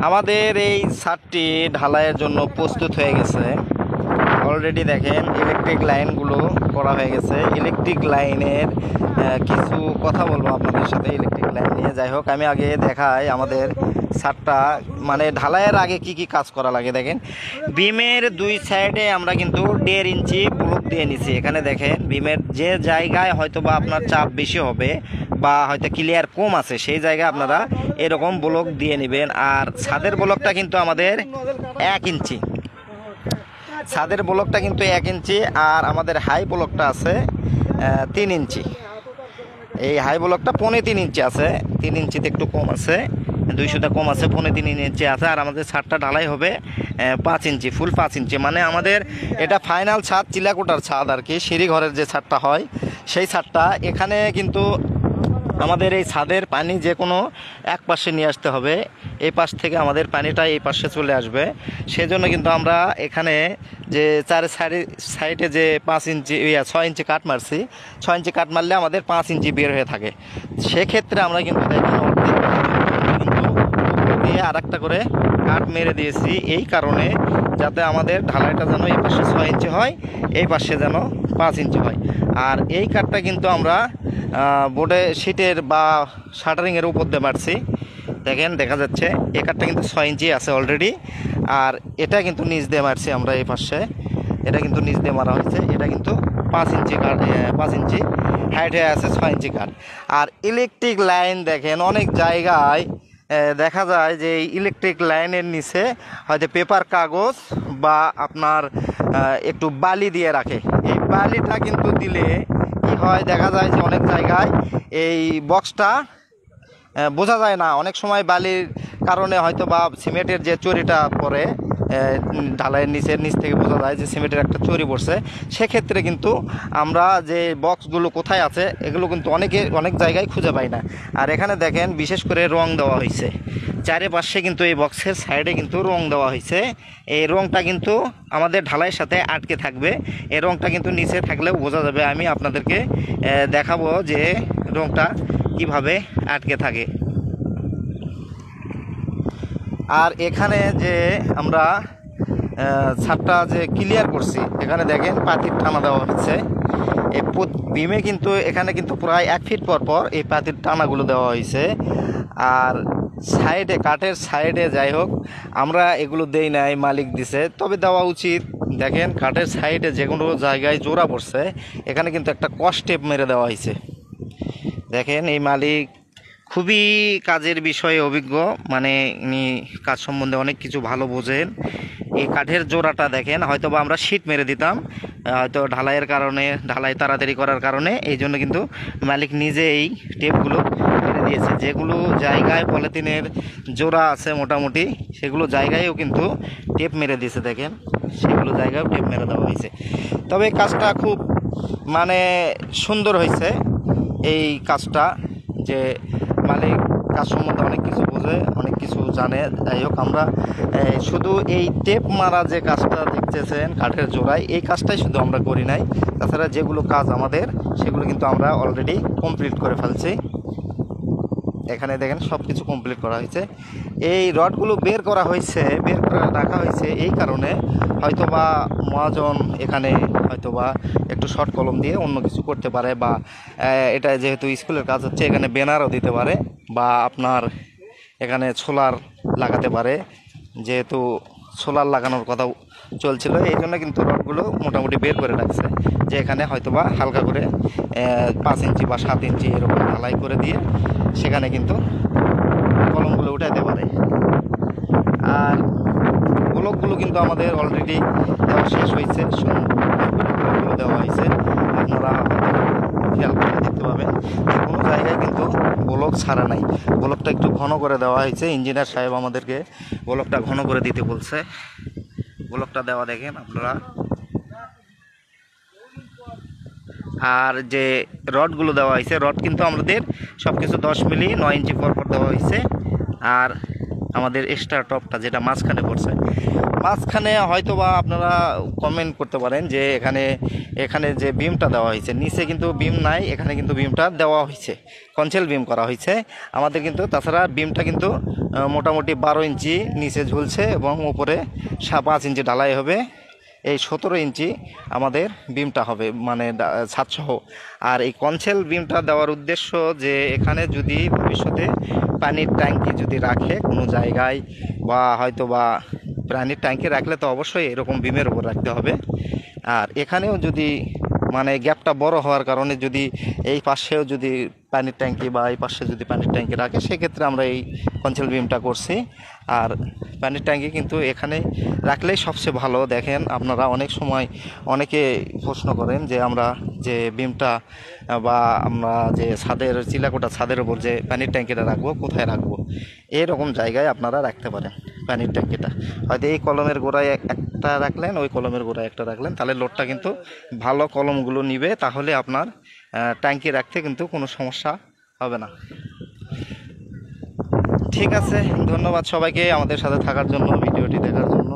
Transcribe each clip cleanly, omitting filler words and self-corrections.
আমাদের এই ছাদটি ঢালাইয়ের জন্য প্রস্তুত হয়ে গেছে। অলরেডি দেখেন ইলেকট্রিক লাইনগুলো করা হয়ে গেছে। ইলেকট্রিক লাইনের কিছু কথা বলবো আপনাদের সাথে ইলেকট্রিক লাইন নিয়ে। যাই হোক, আমি আগে দেখাই আমাদের ছাদটা, মানে ঢালাইয়ের আগে কি কি কাজ করা লাগে। দেখেন, বিমের দুই সাইডে আমরা কিন্তু 1.5 ইঞ্চি ব্লক দিয়ে নিছি। এখানে দেখেন বিমের যে জায়গায় হয়তো বা আপনার চাপ বেশি হবে বা হয়তো ক্লিয়ার কম আছে, সেই জায়গায় আপনারা এরকম ব্লক দিয়ে নেবেন। আর ছাদের ব্লকটা কিন্তু আমাদের 1 ইঞ্চি, ছাদের ব্লকটা কিন্তু 1 ইঞ্চি। আর আমাদের হাই ব্লকটা আছে 3 ইঞ্চি। এই হাই ব্লকটা 3.25 ইঞ্চি আছে, 3 ইঞ্চিতে একটু কম আছে, 200টা কম আছে, 3.25 ইঞ্চি আছে। আর আমাদের ছাদটা ঢালাই হবে 5 ইঞ্চি, ফুল 5 ইঞ্চি। মানে আমাদের এটা ফাইনাল ছাদ, চিলাকোটার ছাদ আর কি, সিঁড়ি ঘরের যে ছাদটা হয় সেই ছাদটা। এখানে কিন্তু আমাদের এই ছাদের পানি যে কোনো এক পাশে নিয়ে আসতে হবে। এই পাশ থেকে আমাদের পানিটা এই পাশে চলে আসবে। সেজন্য কিন্তু আমরা এখানে যে সাইডে যে 5 ইঞ্চি 6 ইঞ্চি কাট মারছি, 6 ইঞ্চি কাট মারলে আমাদের 5 ইঞ্চি বের হয়ে থাকে। সেক্ষেত্রে আমরা কিন্তু দিয়ে আর একটা করে কাট মেরে দিয়েছি, এই কারণে যাতে আমাদের ঢালাইটা যেন এই পাশে 6 ইঞ্চি হয়, এই পাশে যেন 5 ইঞ্চি হয়। আর এই কাঠটা কিন্তু আমরা বোর্ডে শিটের বা শাটারিংয়ের উপর দিয়ে মারছি। দেখেন, দেখা যাচ্ছে এই কাঠটা কিন্তু 6 ইঞ্চি আছে অলরেডি। আর এটা কিন্তু নিচ দিয়ে মারছি আমরা এই পাশে, এটা কিন্তু নিচ দিয়ে মারা হয়েছে। এটা কিন্তু 5 ইঞ্চি কাঠ, 5 ইঞ্চি হাইট হয়ে আছে 6 ইঞ্চি কাঠ। আর ইলেকট্রিক লাইন দেখেন অনেক জায়গায় দেখা যায় যে ইলেকট্রিক লাইনের নিচে হয়তো পেপার কাগজ বা আপনার একটু বালি দিয়ে রাখে। এই বালিটা কিন্তু দিলে কি হয়, দেখা যায় যে অনেক জায়গায় এই বক্সটা বোঝা যায় না। অনেক সময় বালির কারণে হয়তো বা সিমেন্টের যে চুরিটা পড়ে ঢালাইয়ের নিচ থেকে বোঝা যায় যে সিমেন্টের একটা চুরি পড়ছে। সেক্ষেত্রে কিন্তু আমরা যে বক্সগুলো কোথায় আছে এগুলো কিন্তু অনেক জায়গায় খুঁজে পাই না। আর এখানে দেখেন বিশেষ করে রং দেওয়া হয়েছে চারিপাশে, কিন্তু এই বক্সের সাইডে কিন্তু রং দেওয়া হয়েছে। এই রংটা কিন্তু আমাদের ঢালাইয়ের সাথে আটকে থাকবে। এই রংটা কিন্তু নিচে থাকলেও বোঝা যাবে। আমি আপনাদেরকে দেখাবো যে রংটা কিভাবে আটকে থাকে। আর এখানে যে আমরা ছাদটা যে ক্লিয়ার করছি, এখানে দেখেন পাতির টানা দেওয়া হচ্ছে। এই বিমে কিন্তু এখানে কিন্তু প্রায় 1 ফিট পর পর এই পাতির টানাগুলো দেওয়া হয়েছে। আর সাইডে কাঠের সাইডে, যাই হোক আমরা এগুলো দেই নাই, মালিক দিছে, তবে দেওয়া উচিত। দেখেন কাঠের সাইডে যে কোনো জায়গায় জোড়া পড়ছে, এখানে কিন্তু একটা কস্টেপ মেরে দেওয়া হয়েছে। দেখেন এই মালিক খুবই কাজের বিষয়ে অভিজ্ঞ, মানে ইনি কাজ সম্বন্ধে অনেক কিছু ভালো বোঝেন। এই কাঠের জোড়াটা দেখেন, হয়তো বা আমরা শীট মেরে দিতাম, হয়তো ঢালাইয়ের কারণে, ঢালাই তাড়াতাড়ি করার কারণে এই জন্য কিন্তু মালিক নিজে এই টেপগুলো মেরে দিয়েছে। যেগুলো জায়গায় পলিথিনের জোড়া আছে মোটামুটি, সেগুলো জায়গায়ও কিন্তু টেপ মেরে দিয়েছে। দেখেন সেগুলো জায়গায়ও টেপ মেরে দেওয়া হয়েছে। তবে কাজটা খুব মানে সুন্দর হয়েছে এই কাজটা, যে মালিক কাজ সম্বন্ধে অনেক কিছু বোঝে, অনেক কিছু জানে। যাই হোক, আমরা শুধু এই টেপ মারা যে কাজটা দেখতেছেন কাঠের জোড়ায়, এই কাজটাই শুধু আমরা করি নাই। তাছাড়া যেগুলো কাজ আমাদের সেগুলো কিন্তু আমরা অলরেডি কমপ্লিট করে ফেলছি। এখানে দেখেন সব কিছু কমপ্লিট করা হয়েছে। এই রডগুলো বের করা রাখা হয়েছে এই কারণে, হয়তোবা মহাজন এখানে হয়তোবা একটু শর্ট কলম দিয়ে অন্য কিছু করতে পারে, বা এটা যেহেতু স্কুলের কাজ হচ্ছে এখানে ব্যানারও দিতে পারে, বা আপনার এখানে সোলার লাগাতে পারে। যেহেতু সোলার লাগানোর কথা চলছিল, এই জন্য কিন্তু রডগুলো মোটামুটি বের করে রাখছে, যে এখানে হয়তোবা হালকা করে 5 ইঞ্চি বা 7 ইঞ্চি এরকম ঢালাই করে দিয়ে সেখানে কিন্তু কলমগুলো উঠাইতে পারে। আর ব্লকগুলো কিন্তু আমাদের অলরেডি দেওয়া শেষ হয়েছে, ব্লকগুলো দেওয়া হয়েছে। আপনারা খেয়াল করে দেখতে পাবেন কোনো জায়গায় কিন্তু ব্লক ছাড়া নাই, ব্লকটা একটু ঘন করে দেওয়া হয়েছে। ইঞ্জিনিয়ার সাহেব আমাদেরকে ব্লকটা ঘন করে দিতে বলছে। ব্লকটা দেওয়া দেখেন আপনারা। আর যে রডগুলো দেওয়া হয়েছে, রড কিন্তু আমাদের সব কিছু 10 মিলি 9 ইঞ্চি পর দেওয়া হয়েছে। আর আমাদের এক্সট্রা টপটা যেটা মাঝখানে পড়ছে, মাঝখানে হয়তো বা আপনারা কমেন্ট করতে পারেন যে এখানে এখানে যে বিমটা দেওয়া হয়েছে, নিচে কিন্তু বিম নাই, এখানে কিন্তু বিমটা দেওয়া হয়েছে, কনসেল বিম করা হয়েছে আমাদের কিন্তু। তাছাড়া বিমটা কিন্তু মোটামুটি 12 ইঞ্চি নিচে ঝুলছে এবং উপরে 5 ইঞ্চি ঢালাই হবে। এই 17 ইঞ্চি আমাদের বিমটা হবে, মানে ছাদসহ। আর এই কনসেল বিমটা দেওয়ার উদ্দেশ্য যে এখানে যদি ভবিষ্যতে পানির ট্যাঙ্কি যদি রাখে কোনো জায়গায়, বা হয়তো বা পানির ট্যাঙ্কি রাখলে তো অবশ্যই এরকম বিমের উপর রাখতে হবে। আর এখানেও যদি মানে গ্যাপটা বড় হওয়ার কারণে যদি এই পাশেও যদি পানির ট্যাঙ্কি বা এই পাশে যদি পানির ট্যাঙ্কি রাখে, সেক্ষেত্রে আমরা এই কনসেল বিমটা করছি। আর পানির ট্যাঙ্কি কিন্তু এখানে রাখলেই সবচেয়ে ভালো। দেখেন আপনারা অনেক সময় অনেকে প্রশ্ন করেন যে আমরা যে বিমটা বা আমরা যে ছাদের চিলাকোটা ছাদের উপর যে পানির ট্যাঙ্কিটা রাখবো কোথায় রাখবো, এরকম জায়গায় আপনারা রাখতে পারেন পানির ট্যাঙ্কিটা। হয়তো এই কলমের গোড়ায় একটা রাখলেন, ওই কলমের গোড়ায় একটা রাখলেন, তাহলে লোডটা কিন্তু ভালো কলমগুলো নিবে, তাহলে আপনার ট্যাঙ্কি রাখতে কিন্তু কোনো সমস্যা হবে না। ঠিক আছে, ধন্যবাদ সবাইকে আমাদের সাথে থাকার জন্য, ভিডিওটি দেখার জন্য।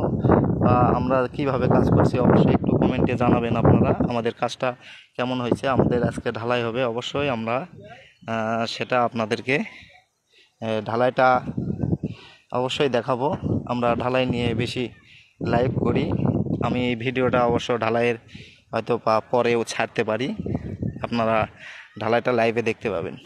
আমরা কিভাবে কাজ করছি অবশ্যই একটু কমেন্টে জানাবেন আপনারা, আমাদের কাজটা কেমন হয়েছে। আমাদের আজকে ঢালাই হবে, অবশ্যই আমরা সেটা আপনাদেরকে ঢালাইটা অবশ্যই দেখাবো। আমরা ঢালাই নিয়ে বেশি লাইভ করি। আমি এই ভিডিওটা অবশ্য ঢালাইয়ের হয়তো বা পরেও ছাড়তে পারি, আপনারা ঢালাইটা লাইভে দেখতে পাবেন।